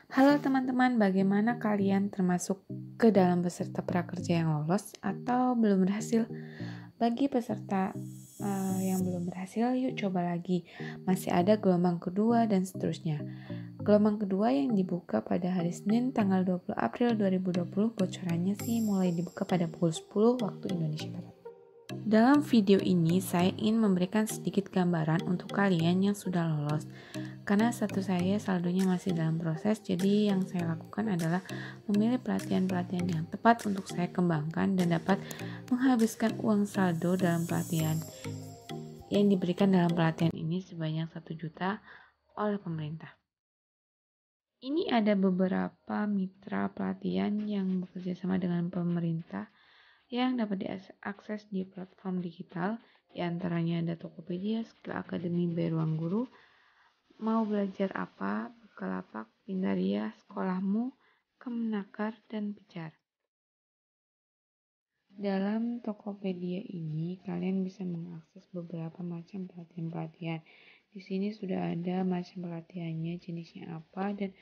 Halo teman-teman, bagaimana kalian termasuk ke dalam peserta prakerja yang lolos atau belum berhasil? Bagi peserta yang belum berhasil, yuk coba lagi. Masih ada gelombang kedua dan seterusnya. Gelombang kedua yang dibuka pada hari Senin tanggal 20 April 2020, bocorannya sih mulai dibuka pada pukul 10 waktu Indonesia Barat. Dalam video ini, saya ingin memberikan sedikit gambaran untuk kalian yang sudah lolos. Karena status saya saldonya masih dalam proses, jadi yang saya lakukan adalah memilih pelatihan-pelatihan yang tepat untuk saya kembangkan dan dapat menghabiskan uang saldo dalam pelatihan. Yang diberikan dalam pelatihan ini sebanyak 1 juta oleh pemerintah. Ini ada beberapa mitra pelatihan yang bekerja sama dengan pemerintah yang dapat diakses di platform digital, diantaranya ada Tokopedia, Skill Academy by Ruang Guru, Mau Belajar Apa, Bukalapak, Pindaria, Sekolahmu, Kemenaker, dan Pijar. Dalam Tokopedia ini, kalian bisa mengakses beberapa macam pelatihan-pelatihan. Di sini sudah ada macam pelatihannya, jenisnya apa, dan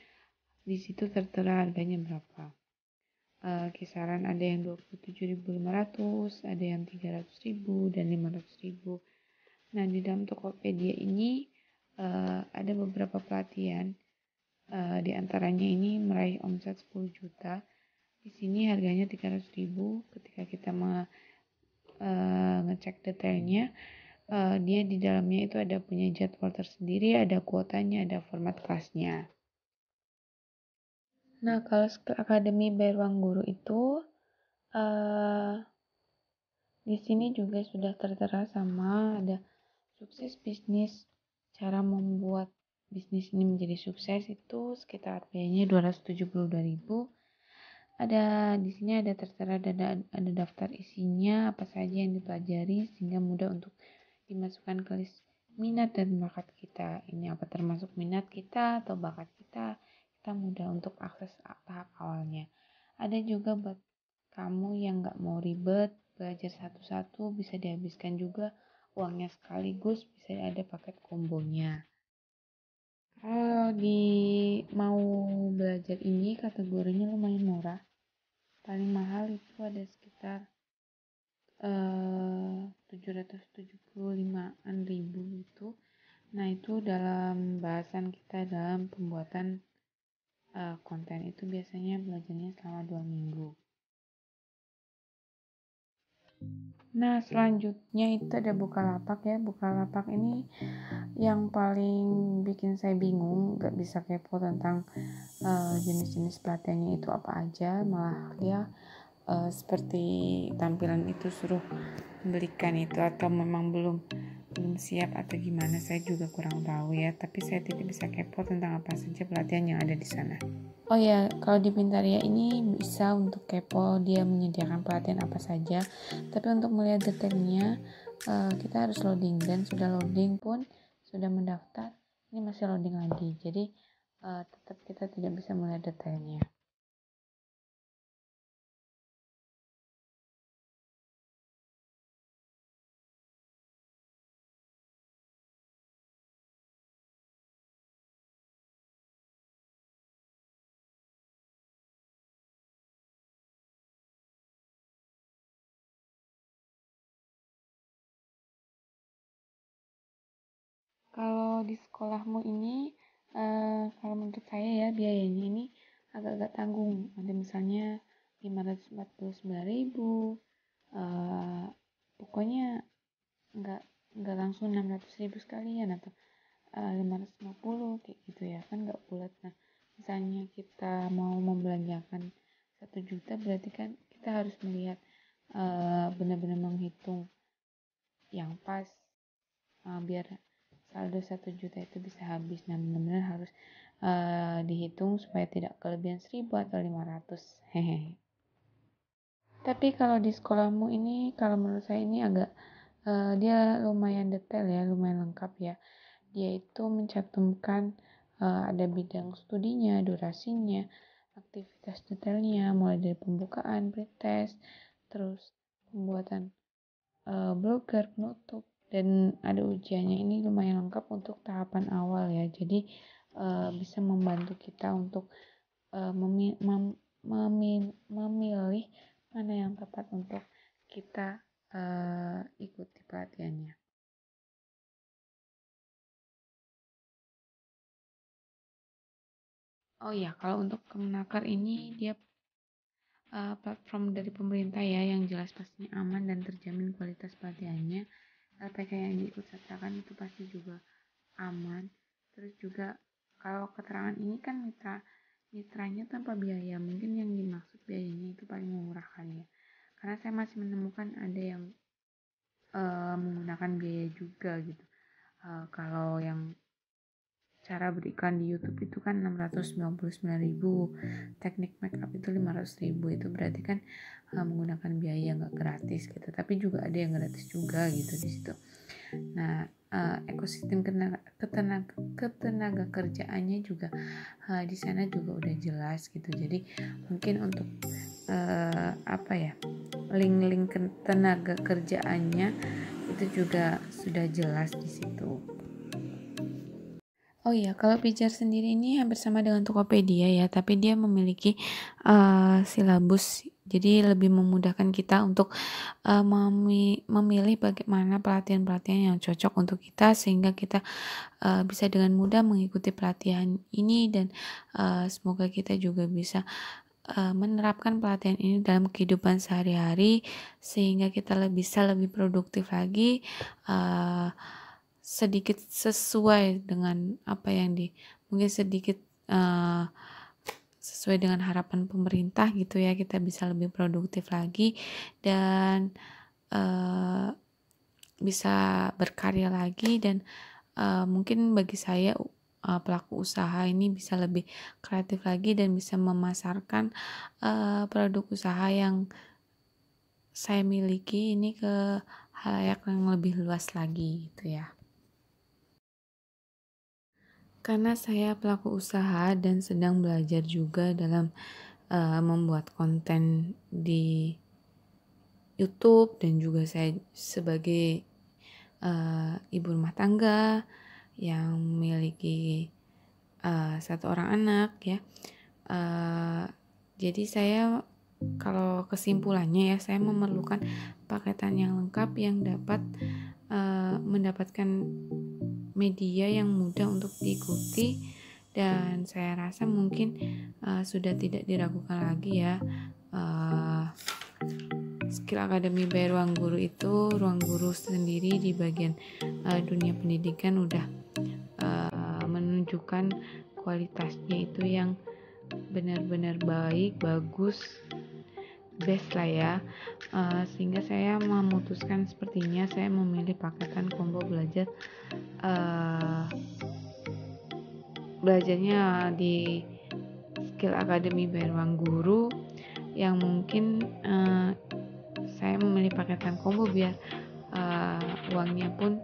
di situ tertera harganya berapa. Kisaran ada yang 27.500, ada yang 300.000 dan 500.000. Nah, di dalam Tokopedia ini ada beberapa pelatihan, di antaranya ini meraih omset 10 juta. Di sini harganya 300.000. Ketika kita ngecek detailnya, dia di dalamnya itu ada punya jadwal tersendiri, ada kuotanya, ada format kelasnya. Nah, kalau Skill Academy by Ruang Guru itu di sini juga sudah tertera sama, ada sukses bisnis, cara membuat bisnis ini menjadi sukses itu sekitar biayanya 272.000. Ada di sini ada tertera ada daftar isinya apa saja yang dipelajari sehingga mudah untuk dimasukkan ke list minat dan bakat kita. Ini apa termasuk minat kita atau bakat kita? Kita mudah untuk akses tahap awalnya. Ada juga buat kamu yang nggak mau ribet, belajar satu-satu bisa dihabiskan juga uangnya sekaligus, bisa ada paket kombonya. Kalau di mau belajar ini kategorinya lumayan murah. Paling mahal itu ada sekitar 775-an ribu itu. Nah, itu dalam bahasan kita dalam pembuatan konten itu biasanya belajarnya selama 2 minggu. Nah, selanjutnya itu ada Bukalapak ya. Bukalapak ini yang paling bikin saya bingung, gak bisa kepo tentang jenis-jenis pelatihannya itu apa aja. Malah dia seperti tampilan itu suruh belikan itu, atau memang belum siap atau gimana, saya juga kurang tahu ya, tapi saya tidak bisa kepo tentang apa saja pelatihan yang ada di sana. Oh ya, kalau di Pintaria ini bisa untuk kepo dia menyediakan pelatihan apa saja, tapi untuk melihat detailnya kita harus loading, dan sudah loading pun sudah mendaftar ini masih loading lagi, jadi tetap kita tidak bisa melihat detailnya. Kalau di sekolahmu ini, kalau menurut saya ya biayanya ini agak-agak tanggung. Ada misalnya 549.000, pokoknya nggak nggak langsung 600.000 sekalian, atau 550 kayak gitu ya, kan nggak bulat. Nah, misalnya kita mau membelanjakan 1 juta, berarti kan kita harus melihat benar-benar menghitung yang pas, biar saldo 1 juta itu bisa habis. Nah, benar-benar harus dihitung supaya tidak kelebihan 1.000 atau 500. Hehe. Tapi kalau di sekolahmu ini, kalau menurut saya ini agak dia lumayan detail ya, lumayan lengkap ya. Dia itu mencantumkan ada bidang studinya, durasinya, aktivitas detailnya, mulai dari pembukaan, pretest, terus pembuatan blogger, penutup, dan ada ujiannya. Ini lumayan lengkap untuk tahapan awal ya, jadi bisa membantu kita untuk memilih mana yang tepat untuk kita ikuti pelatihannya. Oh ya, kalau untuk Kemenaker ini dia platform dari pemerintah ya, yang jelas pastinya aman dan terjamin kualitas pelatihannya. LPK yang diikutsertakan itu pasti juga aman. Terus juga kalau keterangan ini kan mitranya tanpa biaya, mungkin yang dimaksud biayanya itu paling murah kali ya, karena saya masih menemukan ada yang menggunakan biaya juga gitu. Kalau yang cara berikan di YouTube itu kan 699.000, teknik makeup itu 500.000, itu berarti kan menggunakan biaya nggak gratis gitu, tapi juga ada yang gratis juga gitu di situ. Nah, ekosistem ketenaga kerjaannya juga di sana juga udah jelas gitu. Jadi mungkin untuk link-link ketenaga kerjaannya itu juga sudah jelas di situ. Oh iya, kalau Pijar sendiri ini hampir sama dengan Tokopedia ya, tapi dia memiliki silabus, jadi lebih memudahkan kita untuk memilih bagaimana pelatihan-pelatihan yang cocok untuk kita, sehingga kita bisa dengan mudah mengikuti pelatihan ini, dan semoga kita juga bisa menerapkan pelatihan ini dalam kehidupan sehari-hari, sehingga kita bisa lebih produktif lagi, sedikit sesuai dengan apa yang mungkin sedikit sesuai dengan harapan pemerintah gitu ya, kita bisa lebih produktif lagi dan bisa berkarya lagi, dan mungkin bagi saya pelaku usaha ini bisa lebih kreatif lagi dan bisa memasarkan produk usaha yang saya miliki ini ke halayak yang lebih luas lagi gitu ya. Karena saya pelaku usaha dan sedang belajar juga dalam membuat konten di YouTube, dan juga saya sebagai ibu rumah tangga yang memiliki satu orang anak ya. Jadi saya, kalau kesimpulannya ya, saya memerlukan paketan yang lengkap yang dapat mendapatkan media yang mudah untuk diikuti, dan saya rasa mungkin sudah tidak diragukan lagi ya, Skill Academy by Ruang Guru itu, Ruang Guru sendiri di bagian dunia pendidikan udah menunjukkan kualitasnya itu yang benar-benar baik, bagus, best lah ya, sehingga saya memutuskan sepertinya saya memilih paketan combo belajarnya di Skill Academy by Ruang Guru, yang mungkin saya memilih paketan combo biar uangnya pun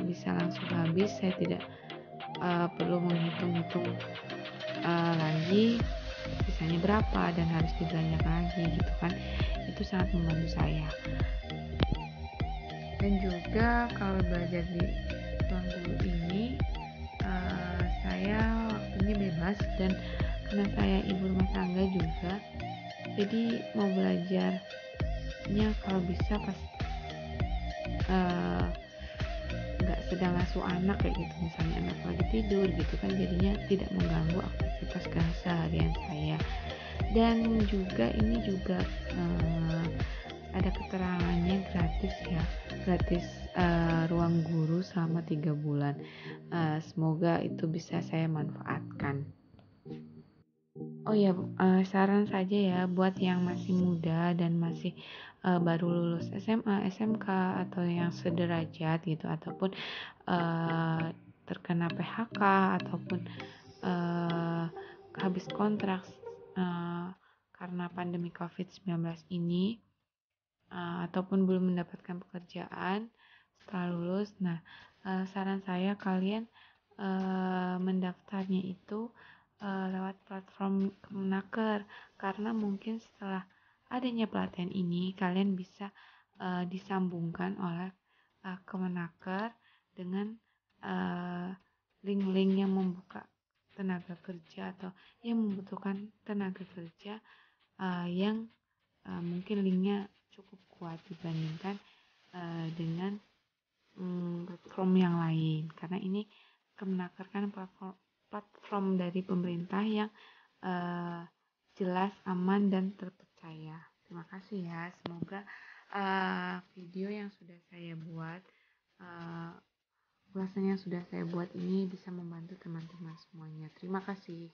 bisa langsung habis, saya tidak perlu menghitung-hitung lagi sisanya berapa dan harus dibelanjakan lagi gitu kan. Itu sangat membantu saya. Dan juga kalau belajar di ruang guru ini saya waktunya bebas, dan karena saya ibu rumah tangga juga, jadi mau belajarnya kalau bisa pas nggak sedang asuh anak kayak gitu, misalnya anak lagi tidur gitu kan, jadinya tidak mengganggu aktivitas keseharian saya. Dan juga ini juga ada keterangannya gratis ya, gratis ruang guru selama 3 bulan. Semoga itu bisa saya manfaatkan. Oh ya, saran saja ya buat yang masih muda dan masih baru lulus SMA, SMK, atau yang sederajat gitu, ataupun terkena PHK, ataupun habis kontrak karena pandemi COVID-19 ini, ataupun belum mendapatkan pekerjaan setelah lulus. Nah, saran saya kalian mendaftarnya itu lewat platform Kemenaker, karena mungkin setelah adanya pelatihan ini kalian bisa disambungkan oleh Kemenaker dengan link-link yang membuka tenaga kerja atau yang membutuhkan tenaga kerja yang mungkin linknya cukup kuat dibandingkan dengan platform yang lain, karena ini Kemenaker kan platform dari pemerintah yang jelas, aman, dan terpercaya. Terima kasih ya, semoga video yang sudah saya buat, ulasan yang sudah saya buat ini bisa membantu teman-teman semuanya. Terima kasih.